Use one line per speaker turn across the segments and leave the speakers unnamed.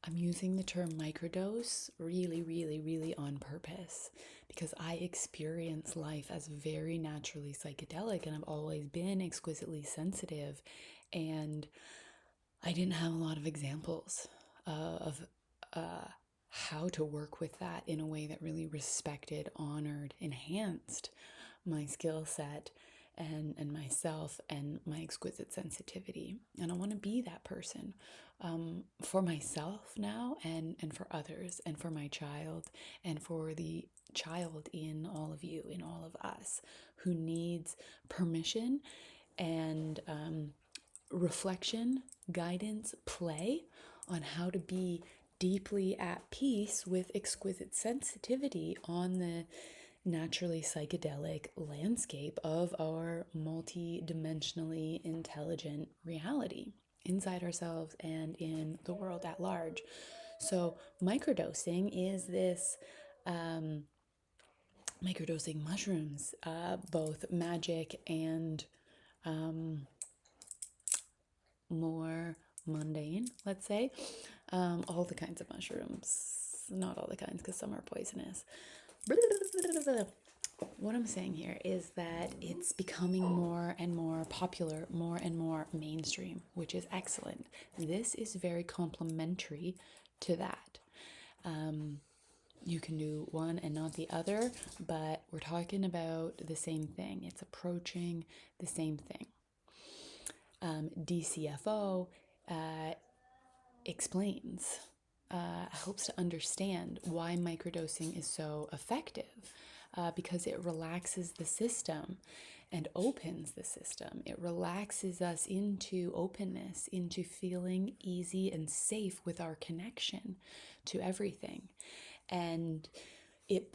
I'm using the term microdose really, really, really on purpose because I experience life as very naturally psychedelic and I've always been exquisitely sensitive. And I didn't have a lot of examples of how to work with that in a way that really respected, honored, enhanced my skill set and myself and my exquisite sensitivity. And I want to be that person for myself now and for others and for my child and for the child in all of you, in all of us, who needs permission and reflection, guidance, play on how to be deeply at peace with exquisite sensitivity on the naturally psychedelic landscape of our multi-dimensionally intelligent reality inside ourselves and in the world at large. So microdosing is this microdosing mushrooms, both magic and more mundane, let's say. All the kinds of mushrooms, not all the kinds because some are poisonous. What I'm saying here is that it's becoming more and more popular, more and more mainstream, which is excellent. This is very complementary to that. You can do one and not the other, but we're talking about the same thing. It's approaching the same thing. DCFO explains, helps to understand why microdosing is so effective, because it relaxes the system and opens the system. It relaxes us into openness, into feeling easy and safe with our connection to everything. And it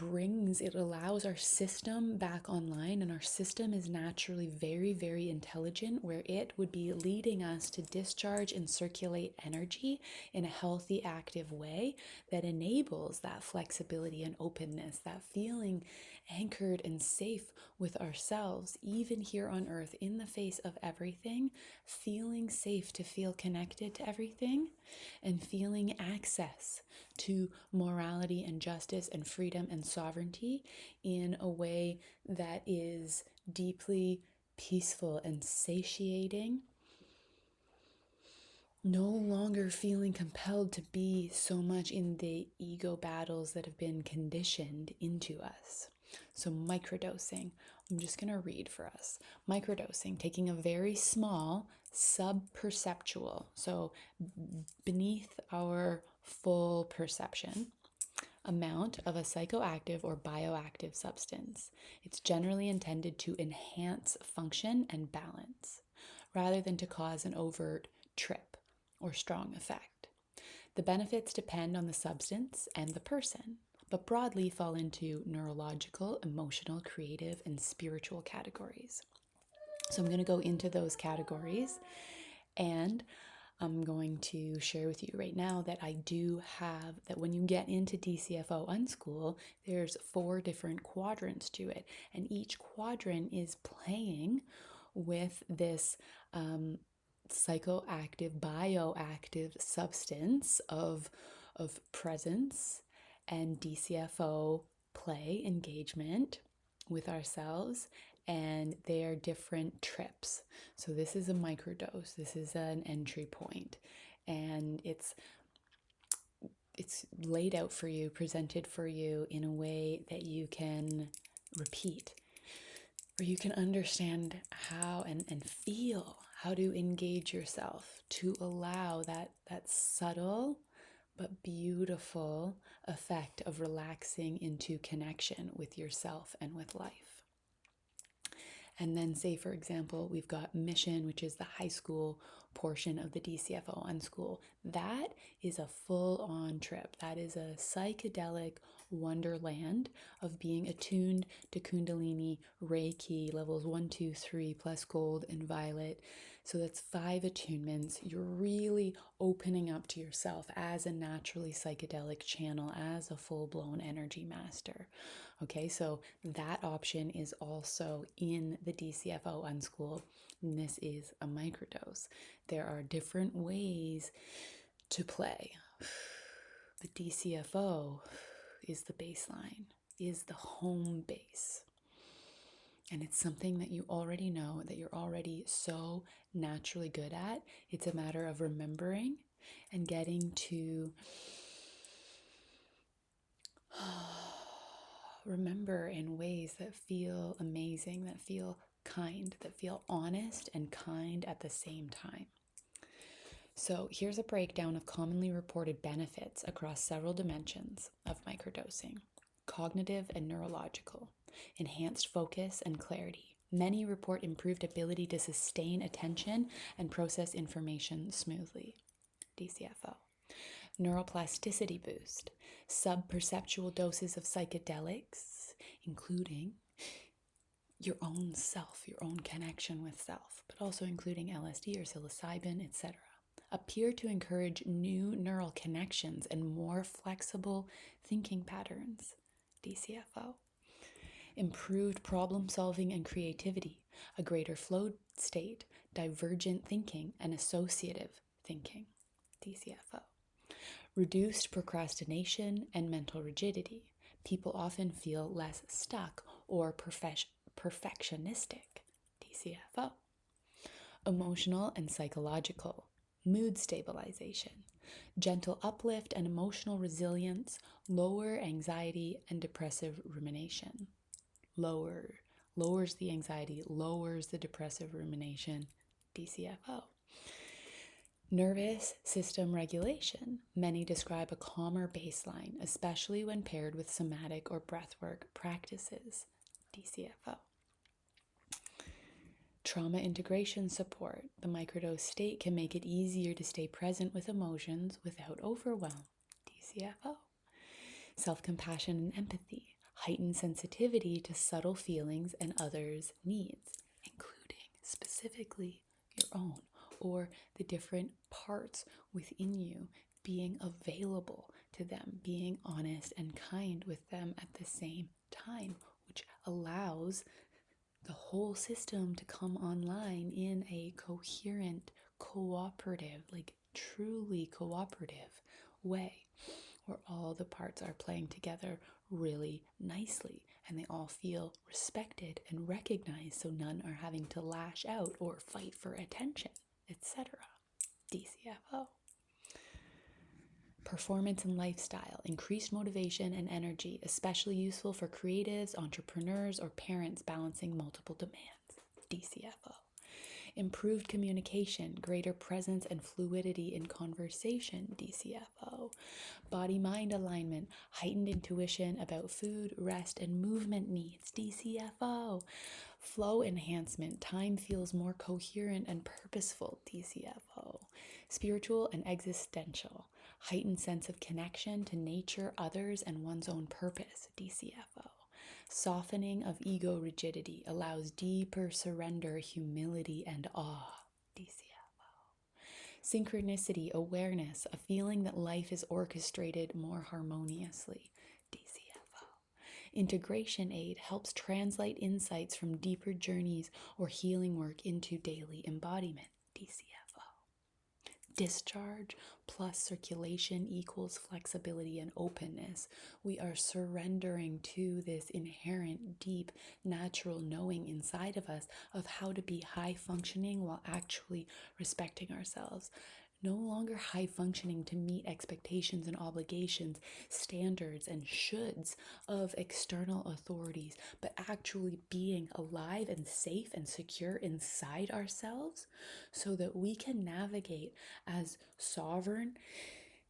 allows our system back online, and our system is naturally very, very intelligent, where it would be leading us to discharge and circulate energy in a healthy, active way that enables that flexibility and openness, that feeling anchored and safe with ourselves, even here on earth, in the face of everything, feeling safe to feel connected to everything, and feeling access to morality and justice and freedom and sovereignty in a way that is deeply peaceful and satiating. No longer feeling compelled to be so much in the ego battles that have been conditioned into us. So microdosing, I'm just going to read for us. Microdosing, taking a very small sub-perceptual, so beneath our full perception, amount of a psychoactive or bioactive substance. It's generally intended to enhance function and balance, rather than to cause an overt trip or strong effect. The benefits depend on the substance and the person, but broadly fall into neurological, emotional, creative, and spiritual categories. So I'm going to go into those categories, and I'm going to share with you right now that I do have, that when you get into DCFO Unschool, there's 4 different quadrants to it, and each quadrant is playing with this psychoactive, bioactive substance of presence and DCFO play, engagement with ourselves, and they are different trips. So this is a microdose. This is an entry point, and it's laid out for you, presented for you in a way that you can repeat, where you can understand how and feel how to engage yourself to allow that subtle but beautiful effect of relaxing into connection with yourself and with life. And then, say, for example, we've got Mission, which is the high school portion of the DCFO Unschool. That is a full-on trip. That is a psychedelic wonderland of being attuned to kundalini, reiki, levels 1, 2, 3, plus gold and violet. So that's 5 attunements. You're really opening up to yourself as a naturally psychedelic channel, as a full-blown energy master. Okay, so that option is also in the DCFO Unschool, and this is a microdose. There are different ways to play. The DCFO is the baseline, is the home base. And it's something that you already know, that you're already so naturally good at. It's a matter of remembering and getting to remember in ways that feel amazing, that feel kind, that feel honest and kind at the same time. So here's a breakdown of commonly reported benefits across several dimensions of microdosing: cognitive and neurological, enhanced focus and clarity. Many report improved ability to sustain attention and process information smoothly. DCFO. Neuroplasticity boost. Subperceptual doses of psychedelics, including your own self, your own connection with self, but also including LSD or psilocybin, etc., appear to encourage new neural connections and more flexible thinking patterns. DCFO. Improved problem solving and creativity, a greater flow state, divergent thinking, and associative thinking. DCFO. Reduced procrastination and mental rigidity. People often feel less stuck or perfectionistic. DCFO. Emotional and psychological. Mood stabilization. Gentle uplift and emotional resilience. Lower anxiety and depressive rumination. Lowers the anxiety, lowers the depressive rumination. DCFO. Nervous system regulation. Many describe a calmer baseline, especially when paired with somatic or breathwork practices. DCFO. Trauma integration support. The microdose state can make it easier to stay present with emotions without overwhelm. DCFO. Self-compassion and empathy. Heightened sensitivity to subtle feelings and others' needs, including specifically your own, or the different parts within you, being available to them, being honest and kind with them at the same time, which allows the whole system to come online in a coherent, cooperative, like truly cooperative way, where all the parts are playing together really nicely and they all feel respected and recognized, so none are having to lash out or fight for attention, etc. DCFO. Performance and lifestyle. Increased motivation and energy, especially useful for creatives, entrepreneurs, or parents balancing multiple demands. DCFO. Improved communication, greater presence and fluidity in conversation. DCFO. Body-mind alignment, heightened intuition about food, rest, and movement needs. DCFO. Flow enhancement, time feels more coherent and purposeful. DCFO. Spiritual and existential, heightened sense of connection to nature, others, and one's own purpose. DCFO. Softening of ego rigidity, allows deeper surrender, humility, and awe. DCFO. Synchronicity, awareness, a feeling that life is orchestrated more harmoniously. DCFO. Integration aid, helps translate insights from deeper journeys or healing work into daily embodiment. DCFO. Discharge plus circulation equals flexibility and openness. We are surrendering to this inherent, deep, natural knowing inside of us of how to be high functioning while actually respecting ourselves. No longer high functioning to meet expectations and obligations, standards and shoulds of external authorities, but actually being alive and safe and secure inside ourselves so that we can navigate as sovereign,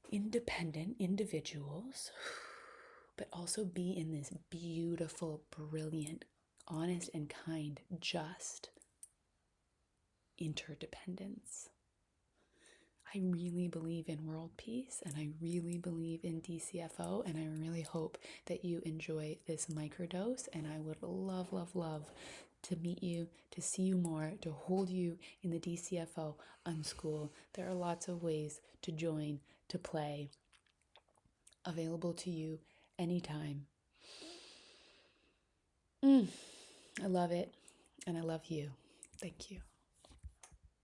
independent individuals, but also be in this beautiful, brilliant, honest and kind, just interdependence. I really believe in world peace, and I really believe in DCFO, and I really hope that you enjoy this microdose, and I would love, love, love to meet you, to see you more, to hold you in the DCFO Unschool. There are lots of ways to join, to play, available to you anytime. I love it, and I love you. Thank you.